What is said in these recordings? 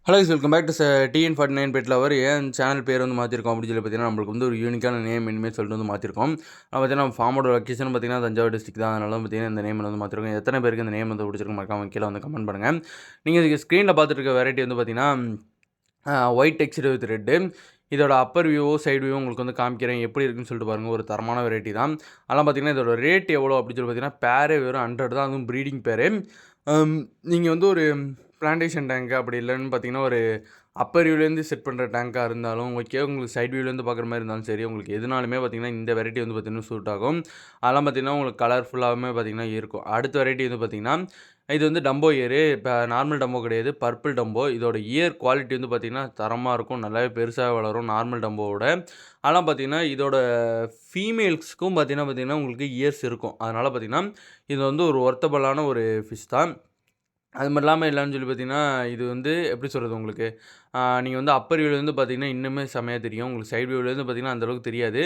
Hello welcome back to TN49 pet lover. ஏன் channel பேர் வந்து மாற்றிருக்கோம் அப்படின்னு சொல்லி பார்த்தீங்கன்னா, நம்மளுக்கு வந்து ஒரு யூனிக்கான நேம் இனிமேல் சொல்லிட்டு வந்து மாற்றிருக்கோம். பார்த்தீங்கன்னா ஃபார்மோட லொக்கேஷன் பார்த்தீங்கன்னா தஞ்சாவூர் டிஸ்ட்ரிக்ட் தான். அதனால பார்த்தீங்கன்னா இந்த நேம் வந்து மாற்றிருக்கோம். எத்தனை பேருக்கு இந்த நேம் வந்து பிடிச்சிருக்கு மறக்காம கீழே வந்து கமெண்ட் பண்ணுங்கள். நீங்கள் இதுக்கு ஸ்க்ரீனில் பார்த்துட்டு இருக்க வெரைட்டி வந்து பார்த்தீங்கன்னா ஒயிட் டெக்ஸ்டர் வித் ரெட்டு. இதோட அப்பர் வியூவோ சைடு வியூவோ உங்களுக்கு வந்து காமிக்கிறேன் எப்படி இருக்குன்னு சொல்லிட்டு பாருங்கள். ஒரு தரமான வெரைட்டி தான். அதெல்லாம் பார்த்தீங்கன்னா இதோட ரேட் எவ்வளோ அப்படின்னு சொல்லி பார்த்தீங்கன்னா பேரே வெறும் 100 தான். அதுவும் ப்ரீடிங் பேரு. நீங்கள் வந்து ஒரு பிளான்டேஷன் டேங்க் அப்படி இல்லைன்னு பார்த்தீங்கன்னா ஒரு அப்பர் வியூலேருந்து செட் பண்ணுற டேங்காக இருந்தாலும் ஓகே, உங்களுக்கு சைட் வியூலேருந்து பார்க்குற மாதிரி இருந்தாலும் சரி, உங்களுக்கு எதுனாலுமே பார்த்தீங்கன்னா இந்த வெரைட்டி வந்து பார்த்தீங்கன்னா சூட் ஆகும். அதெல்லாம் பார்த்தீங்கன்னா உங்களுக்கு கலர்ஃபுல்லாகவுமே பார்த்தீங்கன்னா இருக்கும். அடுத்த வெரைட்டி வந்து பார்த்தீங்கன்னா இது வந்து டம்போ இயரு. இப்போ நார்மல் டம்போ கிடையாது, பர்பிள் டம்போ. இதோட இயர் குவாலிட்டி வந்து பார்த்தீங்கன்னா தரமாக இருக்கும், நல்லாவே பெருசாக வளரும் நார்மல் டம்போவோட. அதெல்லாம் பார்த்தீங்கன்னா இதோட ஃபீமேல்ஸ்க்கும் பார்த்தீங்கன்னா உங்களுக்கு இயர்ஸ் இருக்கும். அதனால் பார்த்தீங்கன்னா இது வந்து ஒரு ஒர்த்தபுளான ஒரு ஃபிஷ் தான். அது மட்டும் இல்லாமல் இல்லைன்னு சொல்லி பார்த்தீங்கன்னா, இது வந்து எப்படி சொல்கிறது உங்களுக்கு, நீங்கள் வந்து அப்பர் வியூலேருந்து பார்த்தீங்கன்னா இன்னுமே செம்மையா தெரியும். உங்களுக்கு சைட் வியூலேருந்து பார்த்தீங்கன்னா அந்த அளவுக்கு தெரியாது.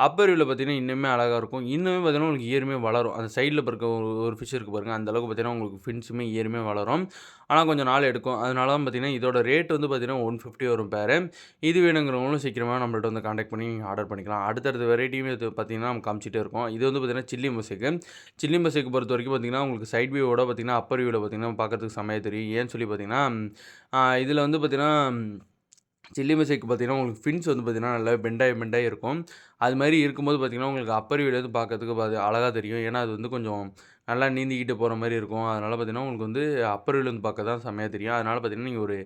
அப்பர் வியூவில் பார்த்தீங்கன்னா இன்னுமே அழகாக இருக்கும். இன்னுமே பார்த்தீங்கன்னா உங்களுக்கு இயருமே வளரும். அந்த சைடில் இருக்க ஒரு ஒரு ஃபிஷ் இருக்குது பாருங்கள், அந்த அளவுக்கு பார்த்தீங்கன்னா உங்களுக்கு ஃபின்ஸுமே இயருமே வளரும். ஆனால் கொஞ்சம் நாள் எடுக்கும். அதனால தான் பார்த்தீங்கன்னா இதோட ரேட் வந்து பார்த்தீங்கன்னா 150 வரும் பேரு. இது வேணுங்கிறவங்களும் சீக்கிரமாக நம்மள்ட்ட வந்து கான்டாக்ட் பண்ணி ஆர்டர் பண்ணிக்கலாம். அடுத்தடுத்த வெரைட்டியுமே இது பார்த்தீங்கன்னா நம்ம காமிச்சிட்டே இருக்கோம். இது வந்து பார்த்தீங்கன்னா சில்லி மொசைக்கு. சில்லி மொசைக்கு பொறுத்த வரைக்கும் பார்த்தீங்கன்னா உங்களுக்கு சைட் வியூவோட பார்த்தீங்கன்னா அப்பர் வியூவில் பார்த்தீங்கன்னா பார்க்கறதுக்கு செம்மையா தெரியும். ஏன்னு சொல்லி பார்த்தீங்கன்னா இதில் வந்து பார்த்தீங்கன்னா சில்லி மொசைக்கு பார்த்தீங்கன்னா உங்களுக்கு ஃபின்ஸ் வந்து பார்த்தீங்கன்னா நல்லா பெண்டாகி இருக்கும். அது மாதிரி இருக்கும்போது பார்த்தீங்கன்னா உங்களுக்கு அப்பர் வியூலேருந்து பார்க்கறதுக்கு அழகா தெரியும். ஏன்னா அது வந்து கொஞ்சம் நல்லா நீந்திக்கிட்டு போகிற மாதிரி இருக்கும். அதனால பார்த்தீங்கன்னா உங்களுக்கு வந்து அப்பர் வியூலேருந்து பார்க்க தான் செம்மையா தெரியும். அதனால பார்த்தீங்கன்னா நீங்கள் ஒரு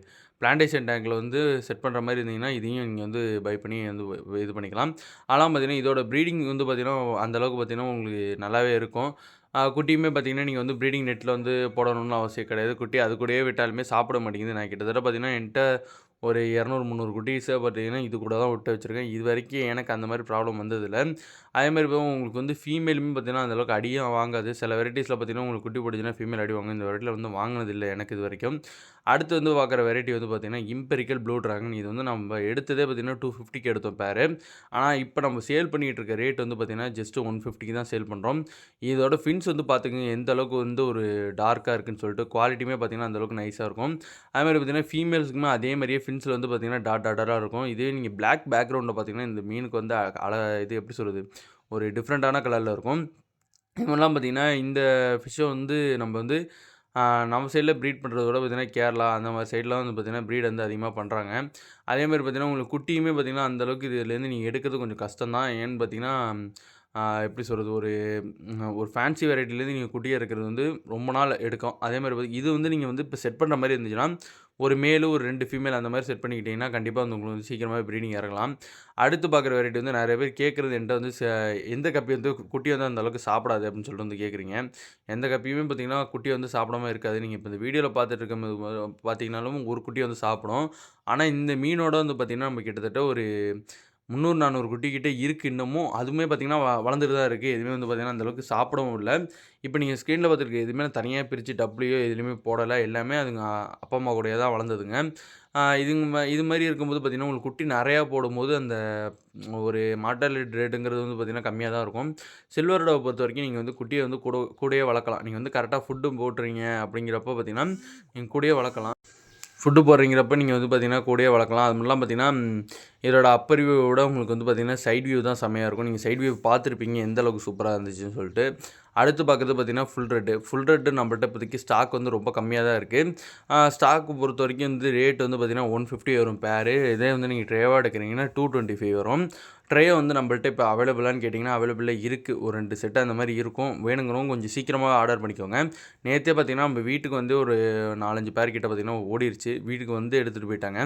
பிளான்டேஷன் டேங்க்ல வந்து செட் பண்ணுற மாதிரி இருந்தீங்கன்னா, இதையும் நீங்க வந்து பை பண்ணி வந்து இது பண்ணிக்கலாம். அதெல்லாம் பார்த்தீங்கன்னா, இதோட ப்ரீடிங் வந்து பார்த்தீங்கன்னா, அந்த அளவுக்கு பார்த்தீங்கன்னா, உங்களுக்கு நல்லாவே இருக்கும். குட்டியுமே பார்த்தீங்கன்னா, நீங்க வந்து ப்ரீடிங் நெட்ல வந்து போடணும்னு அவசியம் கிடையாது. குட்டி அது கூடயே விட்டாலுமே சாப்பிட மாட்டேங்குது. நான் கிட்டத்தட்ட பார்த்தீங்கன்னா, என்ட்ட ஒரு 200, 300 குட்டீஸ பார்த்தீங்கன்னா, இது கூட தான் விட்டு வச்சிருக்கேன். இதுவரைக்கும் எனக்கு அந்த மாரி ப்ராப்ளம் வந்ததில்ல. அதேமாரி இப்போ உங்களுக்கு வந்து ஃபீமேலுமே பார்த்தீங்கன்னா, அந்த அளவுக்கு அடியும் வாங்காது. சில வெரைட்டீஸ்ல பார்த்தீங்கன்னா, உங்களுக்கு குட்டி போட்டுச்சுன்னா ஃபீமேல் அடி வாங்கும். இந்த வெரைட்டில வந்து வாங்கினதில்ல எனக்கு இதுவரைக்கும். அடுத்து வந்து பார்க்குற வெரைட்டி வந்து பார்த்தீங்கன்னா, இம்பெரிக்கல் ப்ளூ டிராகன். இது வந்து நம்ம எடுத்ததே பார்த்தீங்கன்னா 250க்கு எடுத்தோம் பேரு. ஆனா, இப்போ நம்ம சேல் பண்ணிட்டு இருக்க ரேட் வந்து பார்த்தீங்கன்னா, ஜஸ்ட் 150க்கு தான் சேல் பண்றோம். இதோட ஃபின்ஸ் வந்து பார்த்துக்கங்க எந்த அளவுக்கு வந்து ஒரு டார்க்கா இருக்குன்னு சொல்லிட்டு. குவாலிட்டியுமே பார்த்தீங்கன்னா, அந்த அளவுக்கு நைஸா இருக்கும். அதேமாரி பார்த்தீங்கன்னா, ஃபீமேல்ஸ்க்குமே அதே மாரியே ஃபின்ஸ்ல வந்து பார்த்தீங்கன்னா, டாட்டா இருக்கும். இதே நீங்க பிளாக் பேக்கிரவுண்ட்ல பார்த்தீங்கன்னா, இந்த மீனுக்கு வந்து இது எப்படி சொல்றது? ஒரு டிஃப்ரெண்ட்டான கலர்ல இருக்கும். இது மாரிலாம் பார்த்தீங்கன்னா, இந்த ஃபிஷ்ஷ வந்து நம்ம வந்து நம்ம சைட்ல ப்ரீட் பண்றத விட பார்த்தீங்கன்னா, கேரளா அந்த மாரி சைட்லாம் வந்து பார்த்தீங்கன்னா, ப்ரீட் வந்து அதிகமா பண்றாங்க. அதேமாரி பார்த்தீங்கன்னா, உங்களுக்கு குட்டியுமே பார்த்தீங்கன்னா, அந்த அளவுக்கு இதுலேருந்து நீங்க எடுக்கிறது கொஞ்சம் கஷ்டம் தான். ஏன்னு பார்த்தீங்கன்னா, எப்படி சொல்றது? ஒரு ஃபேன்சி வெரைட்டிலேருந்து நீங்க குட்டியா எடுக்கிறது வந்து ரொம்ப நாள் எடுக்கும். அதேமாரி இது வந்து நீங்க வந்து இப்போ செட் பண்ற மாரி இருந்துச்சுன்னா, ஒரு மேலு, ஒரு 2 ஃபீமேல் அந்த மாரி செட் பண்ணிக்கிட்டீங்கன்னா, கண்டிப்பா வந்து உங்களுக்கு வந்து சீக்கிரமாவே ப்ரீடிங் இறங்கலாம். அடுத்து பார்க்குற வெரைட்டி வந்து நெறைய பேர் கேட்கறது என்ட்ட வந்து எந்த கப்பி வந்து குட்டி வந்து அந்த அளவுக்கு சாப்பிடாது அப்படின்னு சொல்லிட்டு வந்து கேட்குறீங்க. எந்த கப்பியுமே பார்த்தீங்கன்னா, குட்டி வந்து சாப்பிடாம இருக்காது. நீங்க இப்ப இந்த வீடியோல பார்த்துட்டு இருக்கும்போது பார்த்தீங்கனாலும், ஒரு குட்டி வந்து சாப்பிடும். ஆனா, இந்த மீனோட வந்து பார்த்தீங்கன்னா, நம்ம கிட்டத்தட்ட ஒரு 300, 400 குட்டி கிட்ட இருக்கு இன்னமும். அதுவுமே பார்த்தீங்கன்னா, வளர்ந்துட்டு தான் இருக்கு. எதுவுமே வந்து பார்த்தீங்கன்னா, அந்த அளவுக்கு சாப்பிடவும் இல்ல. இப்ப நீங்க ஸ்க்ரீன்ல பார்த்துருக்க எதுவுமே நான் தனியா பிரிச்சு டப்லயோ எதுலயுமே போடல. எல்லாமே அதுங்க அப்பா, அம்மா கூடயே தான் வளர்ந்ததுங்க. இது மாரி இருக்கும்போது பார்த்தீங்கன்னா, உங்களுக்கு குட்டி நெறையா போடும்போது அந்த ஒரு மார்டாலிட்டி ரேட்டுங்கிறது வந்து பார்த்தீங்கன்னா, கம்மியா தான் இருக்கும். சில்வர் டவ் பொறுத்தவரைக்கும் நீங்க வந்து குட்டிய வந்து கூடயே வளர்க்கலாம். நீங்க வந்து கரெக்ட்டா ஃபுட்டும் போட்டுறீங்க அப்படிங்கிறப்போ பார்த்தீங்கன்னா, நீங்க கூடயே வளர்க்கலாம். ஃபுட்டு போடுறீங்கிறப்ப நீங்க வந்து பார்த்தீங்கன்னா, கூடயே வளர்க்கலாம். அது மட்டும் இல்லாம பார்த்தீங்கன்னா, இதோட அப்பர் வியூவ விட உங்களுக்கு வந்து பார்த்தீங்கன்னா, சைட் வியூ தான் செம்மையா இருக்கும். நீங்க சைட் வியூ பார்த்துருப்பீங்க எந்த அளவுக்கு சூப்பரா இருந்துச்சுன்னு சொல்லிட்டு. அடுத்து பார்க்குறது பார்த்தீங்கன்னா, ஃபுல் ரெட்டு. ஃபுல் ரெட்டு நம்மள்ட்ட இப்போதைக்கு ஸ்டாக் வந்து ரொம்ப கம்மியா தான் இருக்கு. ஸ்டாக் பொறுத்தவரைக்கும் வந்து ரேட் வந்து பார்த்தீங்கன்னா, 150 வரும் பேரு. இதே வந்து நீங்க ட்ரேவா எடுக்கிறீங்கன்னா 225 வரும். ட்ரே வந்து நம்மள்ட்ட இப்போ அவைலபிளான்னு கேட்டிங்கன்னா, அவைலபிளா இருக்கு. ஒரு 2 செட் அந்த மாரி இருக்கும். வேணுங்கிறவங்க கொஞ்சம் சீக்கிரமா ஆர்டர் பண்ணிக்கோங்க. நேத்தே பார்த்தீங்கன்னா, நம்ம வீட்டுக்கு வந்து ஒரு 4, 5 பேர் கிட்ட பார்த்தீங்கன்னா ஓடிருச்சு. வீட்டுக்கு வந்து எடுத்துட்டு போயிட்டாங்க.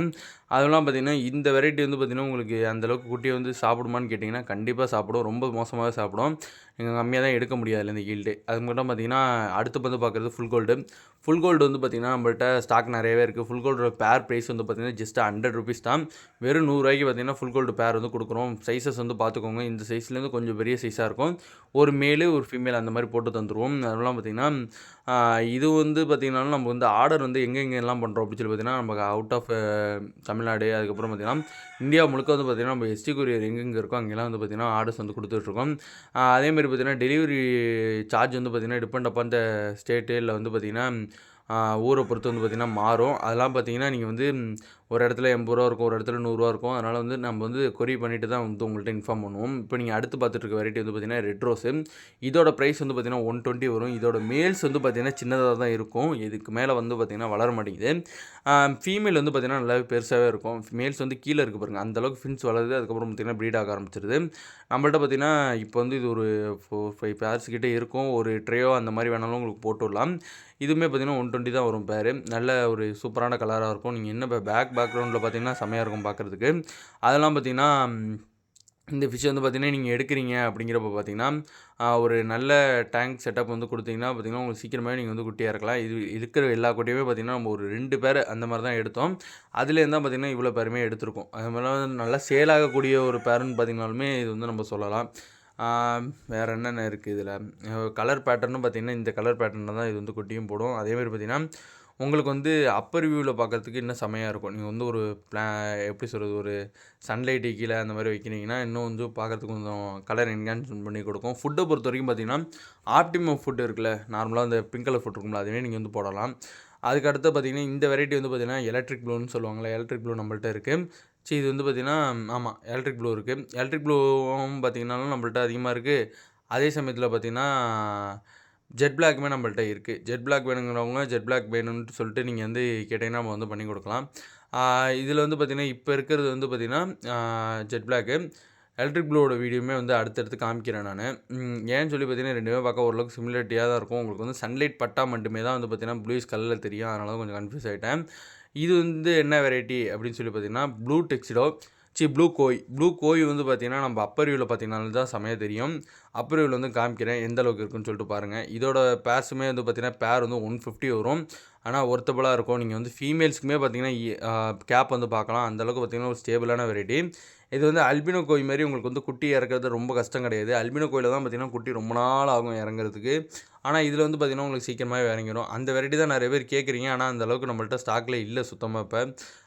அதெல்லாம் பார்த்தீங்கன்னா, இந்த வெரைட்டி வந்து பார்த்தீங்கன்னா, உங்களுக்கு அந்த அளவுக்கு குட்டிய வந்து சாப்பிடுமான்னு கேட்டிங்கன்னா, கண்டிப்பா சாப்பிடும். ரொம்ப மோசமாவே சாப்பிடும். நீங்க கம்மியா தான் எடுக்க முடியும் அதுலேருந்து ஈல்டு. அது மட்டும் பார்த்தீங்கன்னா, அடுத்து வந்து பார்க்குறது ஃபுல் கோல்டு. ஃபுல் கோல்டு வந்து பார்த்தீங்கன்னா, நம்மள்ட்ட ஸ்டாக் நெறையவே இருக்கு. ஃபுல் கோல்டோட பேர் பிரைஸ் வந்து பார்த்தீங்கன்னா, ஜஸ்ட் ₹100 தான். வெறும் ₹100க்கு பார்த்தீங்கன்னா, ஃபுல் கோல்டு பேர் வந்து குடுக்குறோம். சைஸஸ் வந்து பார்த்துக்கோங்க. இந்த சைஸ்லேருந்து கொஞ்சம் பெரிய சைஸா இருக்கும். ஒரு மேலு, ஒரு ஃபீமேல் அந்த மாரி போட்டு தந்துருவோம். அதெல்லாம் பார்த்தீங்கன்னா, இது வந்து பார்த்தீங்கனாலும் நம்ம வந்து ஆர்டர் வந்து எங்கெங்கெல்லாம் பண்ணுறோம் அப்படின்னு சொல்லி பார்த்தீங்கன்னா, நமக்கு அவுட் ஆஃப் தமிழ்நாடு, அதுக்கப்புறம் பார்த்தீங்கன்னா, இந்தியா முழுக்க வந்து பார்த்தீங்கன்னா, நம்ம எஸ்டி கொரியர் எங்கெங்க இருக்கோ அங்கெல்லாம் வந்து பார்த்தீங்கன்னா, ஆர்டர்ஸ் வந்து குடுத்துட்ருக்கோம். அதேமாரி பார்த்தீங்கன்னா, டெலிவரி சார்ஜ் வந்து பார்த்தீங்கன்னா, டிபெண்ட் அப்பான் த ஸ்டேட்டு இல்ல வந்து பார்த்தீங்கன்னா, ஊரை பொறுத்து வந்து பார்த்திங்கன்னா மாறும். அதெல்லாம் பார்த்திங்கன்னா நீங்கள் வந்து ஒரு இடத்துல ரூ. 80 இருக்கும், ஒரு இடத்துல ரூ. 100 இருக்கும். அதனால் வந்து நம்ம வந்து கொரியர் பண்ணிவிட்டு தான் வந்து உங்கள்கிட்ட இன்ஃபார்ம் பண்ணுவோம். இப்போ நீங்கள் அடுத்து பார்த்துட்டு இருக்க வெரைட்டி வந்து பார்த்திங்கன்னா ரெட் ரோஸு. இதோட ப்ரைஸ் வந்து பார்த்திங்கன்னா 120 வரும். இதோட மேல்ஸ் வந்து பார்த்திங்கன்னா சின்னதாக தான் இருக்கும். இதுக்கு மேலே வந்து பார்த்திங்கன்னா வளர மாட்டேங்குது. ஃபீமேல் வந்து பார்த்திங்கன்னா நல்லாவே பெருசாகவே இருக்கும். மேல்ஸ் வந்து கீழே இருக்குது பாருங்கள், அந்தளவுக்கு ஃபின்ஸ் வளருது. அதுக்கப்புறம் பார்த்திங்கன்னா ப்ரீட் ஆக ஆரம்பிச்சிருது. நம்மள்ட்ட பார்த்திங்கன்னா இப்போ வந்து இது ஒரு 4-5 பேர்ஸ் கிட்டே இருக்கும். ஒரு ட்ரேயோ அந்த மாதிரி வேணாலும் உங்களுக்கு போட்டு விடலாம். இதுவுமே பார்த்திங்கன்னா 120 தான் வரும் பேர். நல்ல ஒரு சூப்பரான கலராக இருக்கும். நீங்கள் என்ன பேக்ரவுண்டில் பார்த்திங்கன்னா செம்மையாக இருக்கும் பார்க்குறதுக்கு. அதெல்லாம் பார்த்திங்கன்னா இந்த ஃபிஷ் வந்து பார்த்திங்கன்னா நீங்கள் எடுக்கிறீங்க அப்படிங்கிறப்ப பார்த்திங்கன்னா ஒரு நல்ல டேங்க் செட்டப் வந்து கொடுத்தீங்கன்னா பார்த்திங்கன்னா உங்களுக்கு சீக்கிரமாகவே நீங்கள் வந்து குட்டியாக இருக்கலாம். இது இருக்கிற எல்லா குட்டியுமே பார்த்திங்கன்னா நம்ம ஒரு 2 பேர் அந்த மாதிரி தான் எடுத்தோம். அதுலேருந்து தான் பார்த்திங்கன்னா இவ்வளோ பேருமே எடுத்திருக்கோம். அது மாதிரி நல்லா சேல் ஆகக்கூடிய ஒரு பேருன்னு பார்த்திங்கனாலுமே இது வந்து நம்ம சொல்லலாம். வேறு என்னென்ன இருக்குது இதில் கலர் பேட்டர்னும் பார்த்திங்கன்னா இந்த கலர் பேட்டர்னில் தான் இது வந்து குட்டியும் போடும். அதேமாதிரி பார்த்திங்கன்னா உங்களுக்கு வந்து அப்பர் வியூவில் பார்க்குறதுக்கு இன்னும் செமையாக இருக்கும். நீங்கள் வந்து ஒரு எப்படி சொல்கிறது, ஒரு சன்லைட்டு கீழே அந்த மாதிரி வைக்கிறீங்கன்னா இன்னும் கொஞ்சம் பார்க்குறதுக்கு கொஞ்சம் கலர் என்ஹான்ஸ்மெண்ட் பண்ணி கொடுக்கும். ஃபுட்டை பொறுத்த வரைக்கும் பார்த்திங்கன்னா ஆப்டிமம் ஃபுட் இருக்குல்ல, நார்மலாக அந்த பிங்க் கலர் ஃபுட் இருக்கும்ல, அதுவே நீங்கள் வந்து போடலாம். அதுக்கடுத்து பார்த்திங்கன்னா இந்த வெரைட்டி வந்து பார்த்திங்கன்னா எலக்ட்ரிக் ப்ளூன்னு சொல்லுவாங்களே, எலக்ட்ரிக் ப்ளூ நம்மள்ட்ட இருக்குது. இது வந்து பார்த்திங்கன்னா ஆமாம் எலக்ட்ரிக் ப்ளூ இருக்குது. எலக்ட்ரிக் ப்ளூவும் பார்த்திங்கனாலும் நம்மள்ட்ட அதிகமாக இருக்குது. அதே சமயத்தில் பார்த்திங்கன்னா ஜெட் பிளாக்குமே நம்மள்ட்ட இருக்குது. ஜெட் பிளாக் வேணுங்கிறவங்க ஜெட் பிளாக் வேணும்னு சொல்லிட்டு நீங்கள் வந்து கேட்டிங்கன்னா நம்ம வந்து பண்ணி கொடுக்கலாம். இதில் வந்து பார்த்திங்கன்னா இப்போ இருக்கிறது வந்து பார்த்திங்கன்னா ஜெட் பிளாக்கு. எலக்ட்ரிக் ப்ளூவோட வீடியோவுமே வந்து அடுத்தடுத்து காமிக்கிறேன் நான். ஏன்னு சொல்லி பார்த்தீங்கன்னா 2மே பார்க்க ஓரளவுக்கு சிமிலாரிட்டியாக தான் இருக்கும். உங்களுக்கு வந்து சன்லைட் பட்டா மட்டுமே தான் வந்து பார்த்திங்கன்னா ப்ளூயிஷ் கலரில் தெரியும். அதனால தான் கொஞ்சம் கன்ஃப்யூஸ் ஆகிட்டேன். இது வந்து என்ன வெரைட்டி அப்படின்னு சொல்லி பார்த்தீங்கன்னா ப்ளூ டெக்ஸ்டோ ப்ளூ கோய். ப்ளூ கோய் வந்து பார்த்திங்கன்னா நம்ம அப்பர் வியூவில் பார்த்திங்கனாலும் தான் செமையாக தெரியும். அப்பர் வியூவில் வந்து காமிக்கிறேன் எந்த அளவுக்கு இருக்குன்னு சொல்லிட்டு பாருங்கள். இதோட பேர்ஸுமே வந்து பார்த்திங்கன்னா பேர் வந்து 150 வரும். ஆனால் ஒர்த்தபுளாக இருக்கும். நீங்கள் வந்து ஃபீமேல்ஸுக்குமே பார்த்திங்கன்னா கேப் வந்து பார்க்கலாம். அந்தளவுக்கு பார்த்திங்கன்னா ஒரு ஸ்டேபிளான வெரைட்டி. இது வந்து அல்பினோ கோய் மாதிரி உங்களுக்கு வந்து குட்டி இறக்குறது ரொம்ப கஷ்டம் கிடையாது. அல்பினோ கோயில தான் பார்த்திங்கன்னா குட்டி ரொம்ப நாள் ஆகும் இறங்குறதுக்கு. ஆனால் இதில் வந்து பார்த்திங்கன்னா உங்களுக்கு சீக்கிரமாகவே இறங்கிடும். அந்த வெரைட்டி தான் நிறைய பேர் கேட்குறீங்க. ஆனால் அந்தளவுக்கு நம்மள்ட்ட ஸ்டாக்கில் இல்லை சுத்தமாக இப்போ.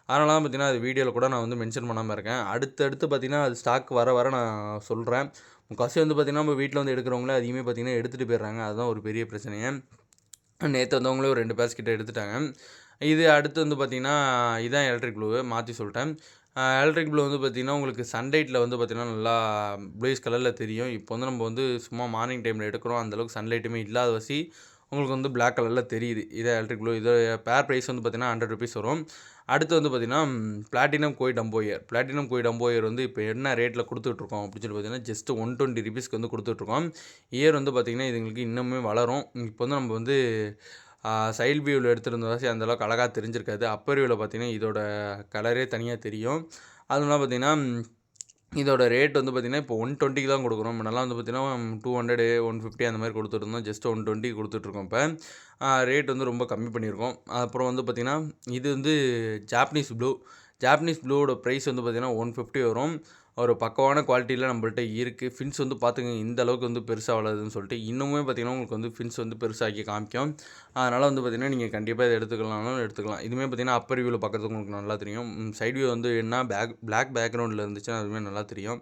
அதனால தான் பார்த்திங்கன்னா அது வீடியோவில் கூட நான் வந்து மென்ஷன் பண்ணாமல் இருக்கேன். அடுத்தடுத்து பார்த்திங்கன்னா அது ஸ்டாக் வர வர நான் சொல்கிறேன். முக்கால்வாசி வந்து பார்த்திங்கன்னா நம்ம வீட்டில் வந்து எடுக்கிறவங்களே அதிகமாக பார்த்திங்கன்னா எடுத்துகிட்டு போயிடுறாங்க. அதுதான் ஒரு பெரிய பிரச்சனையே. நேற்று வந்தவங்களே ஒரு 2 பேர்ஸ் கிட்ட எடுத்துட்டாங்க. இது அடுத்து வந்து பார்த்திங்கன்னா இதுதான் எலக்ட்ரிக் ப்ளூ மாற்றி சொல்லிட்டேன். எலக்ட்ரிக் ப்ளூ வந்து பார்த்திங்கன்னா உங்களுக்கு சன்லைட்டில் வந்து பார்த்திங்கன்னா நல்லா ப்ளூயிஷ் கலரில் தெரியும். இப்போ வந்து நம்ம வந்து சும்மா மார்னிங் டைமில் எடுக்கிறோம். அந்தளவுக்கு சன்லைட்டுமே இல்லாத வசி உங்களுக்கு வந்து பிளாக் கலரில் தெரியுது. இதே எலக்ட்ரிக் ப்ளூ. இதோட பேர் ப்ரைஸ் வந்து பார்த்திங்கன்னா ₹100 வரும். அடுத்து வந்து பார்த்திங்கன்னா பிளாட்டினம் கோய் டம்போயர். பிளாட்டினம் கோய் டம்போயர் வந்து இப்போ என்ன ரேட்டில் கொடுத்துட்ருக்கோம் அப்படின்னு சொல்லி பார்த்திங்கன்னா ஜஸ்ட் ₹120 வந்து கொடுத்துட்ருக்கோம். இயர் வந்து பார்த்திங்கன்னா இதுங்களுக்கு இன்னுமே வளரும். இப்போ வந்து நம்ம வந்து சைல்ட் வியூவில் எடுத்துருந்தவாசி அந்தளவுக்கு அழகாக தெரிஞ்சிருக்காது. அப்பர் வியூவில் பார்த்திங்கன்னா இதோட கலரே தனியாக தெரியும். அதுலாம் பார்த்திங்கன்னா இதோட ரேட் வந்து பார்த்திங்கன்னா இப்போ 120 தான் கொடுக்குறோம். முன்னெல்லாம் வந்து பார்த்திங்கன்னா 200, 150 அந்த மாதிரி கொடுத்துட்ருந்தோம். ஜஸ்ட் 120 கொடுத்துட்ருக்கோம் இப்போ. ரேட் வந்து ரொம்ப கம்மி பண்ணியிருக்கோம். அப்புறம் வந்து பார்த்திங்கன்னா இது வந்து ஜாப்பனீஸ் ப்ளூ. ஜாப்பனீஸ் ப்ளூவோட ப்ரைஸ் வந்து பார்த்திங்கன்னா 150 வரும். ஒரு பக்கவான குவாலிட்டியில் நம்மள்ட்ட இருக்குது. ஃபின்ஸ் வந்து பார்த்துங்க இந்த அளவுக்கு வந்து பெருசாக வளருதுன்னு சொல்லிட்டு. இன்னுமே பார்த்திங்கன்னா உங்களுக்கு வந்து ஃபின்ஸ் வந்து பெருசாக்கி காமிக்கும். அதனால் வந்து பார்த்திங்கன்னா நீங்கள் கண்டிப்பாக இதை எடுத்துக்கலாம்னாலும் எடுத்துக்கலாம். இதுவுமே பார்த்திங்கன்னா அப்பர் வியூவில் பார்க்குறதுக்கு உங்களுக்கு நல்லா தெரியும். சைட் வியூ வந்து என்ன பிளாக் பேக்ரவுண்டில் இருந்துச்சுன்னா அதுவுமே நல்லா தெரியும்.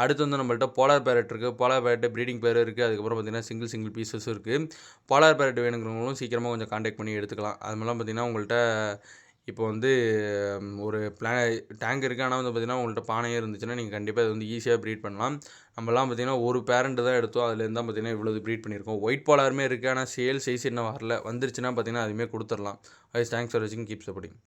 அடுத்து வந்து நம்மள்ட்ட போலார் பேரட் இருக்குது. போலார் பேரட் ப்ரீடிங் பேர் இருக்குது. அதுக்கப்புறம் பார்த்திங்கன்னா சிங்கிள் பீசஸும் இருக்குது. போலார் பேரட் வேணுங்கிறவங்களும் சீக்கிரமாக கொஞ்சம் கான்டாக்ட் பண்ணி எடுத்துக்கலாம். அது மாதிரிலாம் பார்த்திங்கன்னா உங்கள்கிட்ட இப்போ வந்து ஒரு டேங்க் இருக்குது. ஆனால் வந்து பார்த்திங்கன்னா உங்கள்கிட்ட பானையே இருந்துச்சுன்னா நீங்கள் கண்டிப்பாக இது வந்து ஈஸியாக ப்ரீட் பண்ணலாம். நம்மலாம் பார்த்திங்கன்னா ஒரு பேரண்ட் தான் எடுத்தோம். அதுலேருந்து தான் பார்த்திங்கன்னா இவ்வளோ ப்ரீட் பண்ணியிருக்கோம். ஒயிட் போலாருமே இருக்குது. ஆனால் சேல் சைஸ் இன்னும் வரல. வந்துருச்சுன்னா பார்த்திங்கன்னா அதுவுமே கொடுத்துடலாம். தேங்க்ஸ் ஃபார் வாட்சிங். Keep supporting.